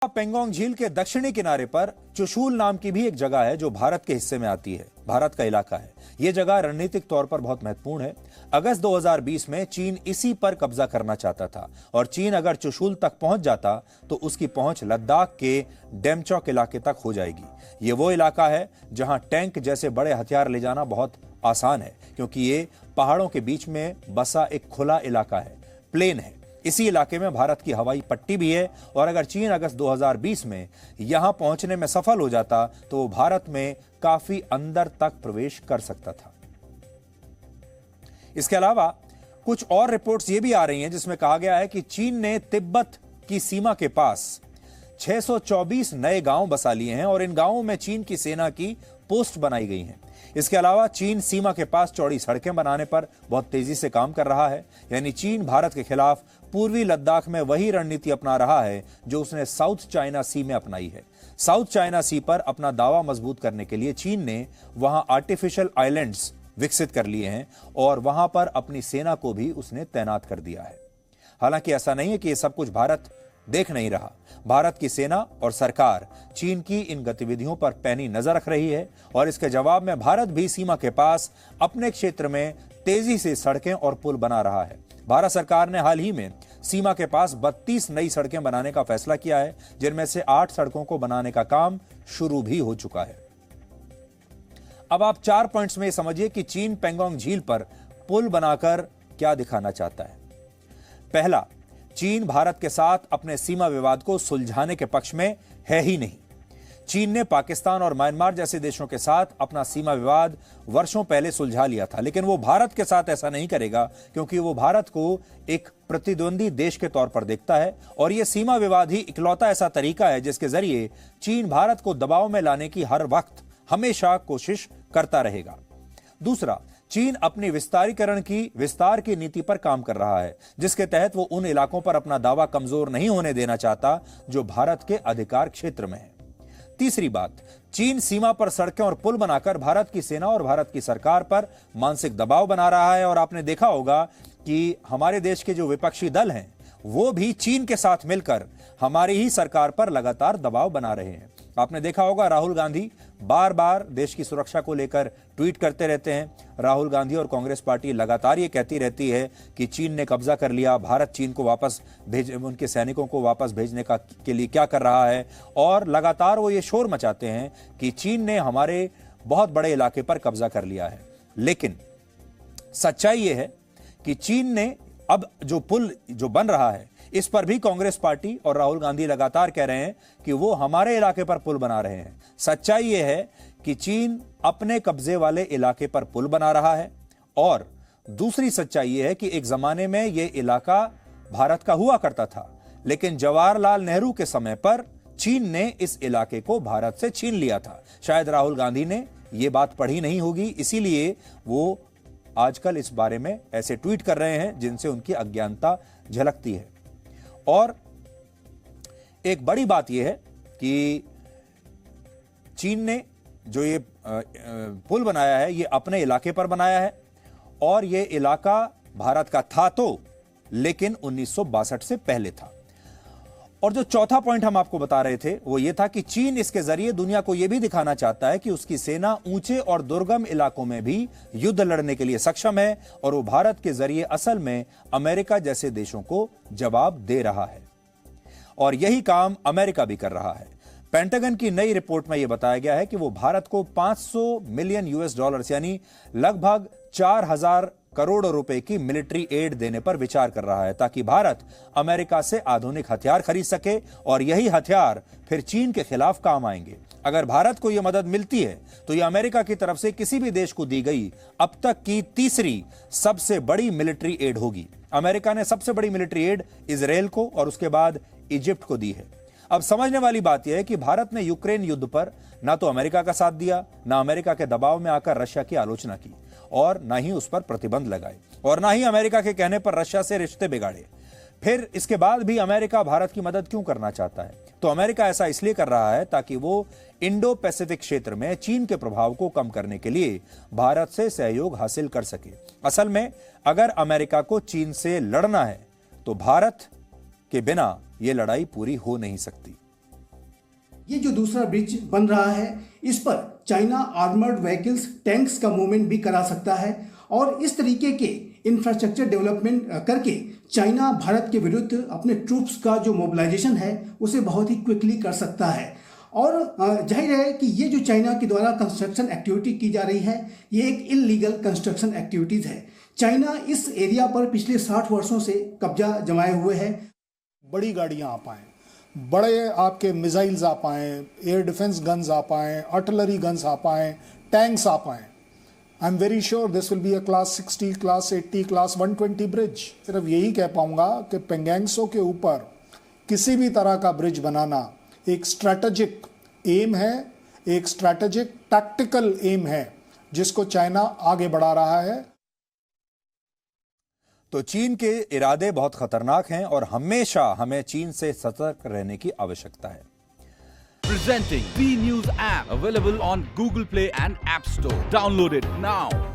पेंगोंग झील के दक्षिणी किनारे पर चुशूल नाम की भी एक जगह है जो भारत के हिस्से में आती है। भारत का इलाका है। यह जगह रणनीतिक तौर पर बहुत महत्वपूर्ण है। अगस्त 2020 में चीन इसी पर कब्जा करना चाहता था और चीन अगर चुशूल तक पहुंच जाता तो उसकी पहुंच लद्दाख के डेमचौक इलाके तक हो जाएगी। यह वो इलाका है जहां टैंक जैसे बड़े हथियार ले जाना बहुत आसान है, क्योंकि ये पहाड़ों के बीच में बसा एक खुला इलाका है, प्लेन है। इसी इलाके में भारत की हवाई पट्टी भी है और अगर चीन अगस्त 2020 में यहां पहुंचने में सफल हो जाता तो वो भारत में काफी अंदर तक प्रवेश कर सकता था। इसके अलावा कुछ और रिपोर्ट्स ये भी आ रही हैं जिसमें कहा गया है कि चीन ने तिब्बत की सीमा के पास 624 नए गांव बसा लिए हैं और इन गांवों में चीन की सेना की पोस्ट बनाई गई हैं। इसके अलावा चीन सीमा के पास चौड़ी सड़कें बनाने पर बहुत तेजी से काम कर रहा है। यानी चीन भारत के खिलाफ पूर्वी लद्दाख में वही रणनीति अपना रहा है जो उसने साउथ चाइना सी में अपनाई है। साउथ चाइना सी पर अपना दावा मजबूत करने के लिए चीन ने वहां आर्टिफिशियल आइलैंड्स विकसित कर लिए हैं और वहां पर अपनी सेना को भी उसने तैनात कर दिया है। हालांकि ऐसा नहीं है कि यह सब कुछ भारत देख नहीं रहा। भारत की सेना और सरकार चीन की इन गतिविधियों पर पैनी नजर रख रही है और इसके जवाब में भारत भी सीमा के पास अपने क्षेत्र में तेजी से सड़कें और पुल बना रहा है। भारत सरकार ने हाल ही में सीमा के पास 32 नई सड़कें बनाने का फैसला किया है, जिनमें से 8 सड़कों को बनाने का काम शुरू भी हो चुका है। अब आप 4 पॉइंट्स में समझिए कि चीन पेंगोंग झील पर पुल बनाकर क्या दिखाना चाहता है। पहला, चीन भारत के साथ अपने सीमा विवाद को सुलझाने के पक्ष में है ही नहीं। चीन ने पाकिस्तान और म्यांमार जैसे देशों के साथ अपना सीमा विवाद वर्षों पहले सुलझा लिया था, लेकिन वो भारत के साथ ऐसा नहीं करेगा क्योंकि वो भारत को एक प्रतिद्वंदी देश के तौर पर देखता है और यह सीमा विवाद ही इकलौता ऐसा तरीका है जिसके जरिए चीन भारत को दबाव में लाने की हर वक्त हमेशा कोशिश करता रहेगा। दूसरा, चीन अपनी विस्तार की नीति पर काम कर रहा है, जिसके तहत वो उन इलाकों पर अपना दावा कमजोर नहीं होने देना चाहता जो भारत के अधिकार क्षेत्र में है। तीसरी बात, चीन सीमा पर सड़कें और पुल बनाकर भारत की सेना और भारत की सरकार पर मानसिक दबाव बना रहा है और आपने देखा होगा कि हमारे देश के जो विपक्षी दल हैं वो भी चीन के साथ मिलकर हमारी ही सरकार पर लगातार दबाव बना रहे हैं। आपने देखा होगा राहुल गांधी बार बार देश की सुरक्षा को लेकर ट्वीट करते रहते हैं। राहुल गांधी और कांग्रेस पार्टी लगातार ये कहती रहती है कि चीन ने कब्जा कर लिया, भारत चीन को वापस उनके सैनिकों को वापस भेजने के लिए क्या कर रहा है, और लगातार वो ये शोर मचाते हैं कि चीन ने हमारे बहुत बड़े इलाके पर कब्जा कर लिया है। लेकिन सच्चाई ये है कि चीन ने अब जो पुल जो बन रहा है इस पर भी कांग्रेस पार्टी और राहुल गांधी लगातार कह रहे हैं कि वो हमारे इलाके पर पुल बना रहे हैं। सच्चाई यह है कि चीन अपने कब्जे वाले इलाके पर पुल बना रहा है और दूसरी सच्चाई यह है कि एक जमाने में यह इलाका भारत का हुआ करता था, लेकिन जवाहरलाल नेहरू के समय पर चीन ने इस इलाके को भारत से छीन लिया था। शायद राहुल गांधी ने यह बात पढ़ी नहीं होगी, इसीलिए वो आजकल इस बारे में ऐसे ट्वीट कर रहे हैं जिनसे उनकी अज्ञानता झलकती है। और एक बड़ी बात यह है कि चीन ने जो ये पुल बनाया है ये अपने इलाके पर बनाया है और ये इलाका भारत का था तो, लेकिन 1962 से पहले था। और जो चौथा पॉइंट हम आपको बता रहे थे वो ये था कि चीन इसके जरिए दुनिया को यह भी दिखाना चाहता है कि उसकी सेना ऊंचे और दुर्गम इलाकों में भी युद्ध लड़ने के लिए सक्षम है और वो भारत के जरिए असल में अमेरिका जैसे देशों को जवाब दे रहा है और यही काम अमेरिका भी कर रहा है। पेंटागन की नई रिपोर्ट में यह बताया गया है कि वो भारत को 500 मिलियन यूएस डॉलर्स यानी लगभग 4000 करोड़ रुपए की मिलिट्री एड देने पर विचार कर रहा है ताकि भारत अमेरिका से आधुनिक हथियार खरीद सके और यही हथियार फिर चीन के खिलाफ काम आएंगे। अगर भारत को यह मदद मिलती है तो यह अमेरिका की तरफ से किसी भी देश को दी गई अब तक की तीसरी सबसे बड़ी मिलिट्री एड होगी। अमेरिका ने सबसे बड़ी मिलिट्री एड इजराइल को और उसके बाद इजिप्ट को दी है। अब समझने वाली बात यह है कि भारत ने यूक्रेन युद्ध पर ना तो अमेरिका का साथ दिया, ना अमेरिका के दबाव में आकर रशिया की आलोचना की और ना ही उस पर प्रतिबंध लगाए और ना ही अमेरिका के कहने पर रशिया से रिश्ते बिगाड़े। फिर इसके बाद भी अमेरिका भारत की मदद क्यों करना चाहता है? तो अमेरिका ऐसा इसलिए कर रहा है ताकि वो इंडो पैसिफिक क्षेत्र में चीन के प्रभाव को कम करने के लिए भारत से सहयोग हासिल कर सके। असल में अगर अमेरिका को चीन से लड़ना है तो भारत के बिना यह लड़ाई पूरी हो नहीं सकती। ये जो दूसरा ब्रिज बन रहा है, इस पर चाइना आर्मर्ड व्हीकल्स, टैंक्स का मूवमेंट भी करा सकता है और इस तरीके के इंफ्रास्ट्रक्चर डेवलपमेंट करके चाइना भारत के विरुद्ध अपने ट्रूप्स का जो मोबिलाइजेशन है उसे बहुत ही क्विकली कर सकता है। और जाहिर है कि ये जो चाइना के द्वारा कंस्ट्रक्शन एक्टिविटी की जा रही है, ये एक इलीगल कंस्ट्रक्शन एक्टिविटीज़ है। चाइना इस एरिया पर पिछले 60 वर्षों से कब्जा जमाए हुए है। बड़ी गाड़ियाँ आ पाएँ, बड़े आपके मिसाइल्स आ पाएँ, एयर डिफेंस गन्स आ पाएँ, आर्टिलरी गन्स आ पाएँ, टैंक्स आ पाएँ। I am very sure this will be a class 60, class 80, class 120 bridge. सिर्फ यही कह पाऊंगा कि पेंगैंगसो के ऊपर किसी भी तरह का ब्रिज बनाना एक स्ट्रैटेजिक एम है, एक स्ट्रैटेजिक टैक्टिकल एम है जिसको चाइना आगे बढ़ा रहा है। तो चीन के इरादे बहुत खतरनाक हैं और हमेशा हमें चीन से सतर्क रहने की आवश्यकता है। Presenting B News app, available on Google Play and App Store. Download it now.